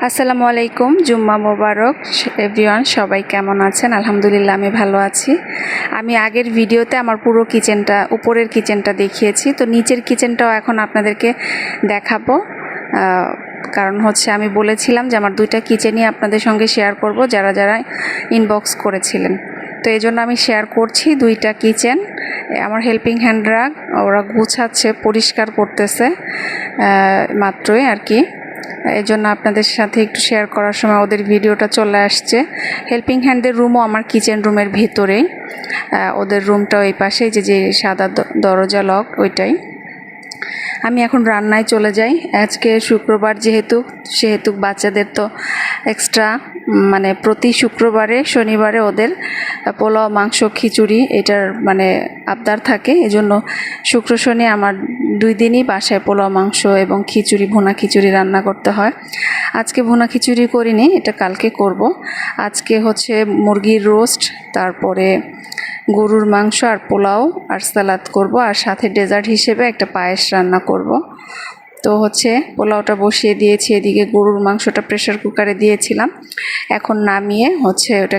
আসসালামু আলাইকুম, জুম্মা মোবারক এভরিওয়ান। সবাই কেমন আছেন? আলহামদুলিল্লাহ আমি ভালো আছি। আমি আগের ভিডিওতে আমার পুরো কিচেনটা, উপরের কিচেনটা দেখিয়েছি, তো নিচের কিচেনটাও এখন আপনাদেরকে দেখাবো। কারণ হচ্ছে আমি বলেছিলাম যে আমার দুইটা কিচেনই আপনাদের সঙ্গে শেয়ার করব, যারা যারা ইনবক্স করেছিলেন। তো এই জন্য আমি শেয়ার করছি দুইটা কিচেন। আমার হেল্পিং হ্যান্ডরা ওরা গুছাচ্ছে, পরিষ্কার করতেছে মাত্রই আর কি। এই জন্য আপনাদের সাথে একটু শেয়ার করার সময় ওদের ভিডিওটা চলে আসছে। হেল্পিং হ্যান্ডদের রুমও আমার কিচেন রুমের ভিতরেই, ওদের রুমটা ওই পাশেই, যে সাদা দরজা লক ওইটাই। আমি এখন রান্নায় চলে যাই। আজকে শুক্রবার সেহেতু বাচ্চাদের তো এক্সট্রা মানে প্রতি শুক্রবারে শনিবারে ওদের পোলাও, মাংস, খিচুড়ি এটার মানে আবদার থাকে। এজন্য শুক্র শনি আমার 2 দিনই বাসায় পোলাও, মাংস এবং খিচুড়ি, ভুনা খিচুড়ি রান্না করতে হয়। আজকে ভুনা খিচুড়ি করিনি, এটা কালকে করব। আজকে হচ্ছে মুরগির রোস্ট, তারপরে গরুর মাংস আর পোলাও আর সালাদ করব, আর সাথে ডেজার্ট হিসেবে একটা পায়েস রান্না করব। তো হচ্ছে পোলাওটা বসিয়ে দিয়েছি, এদিকে গরুর মাংসটা প্রেসার কুকারে দিয়েছিলাম। এখন নামিয়ে হচ্ছে ওটা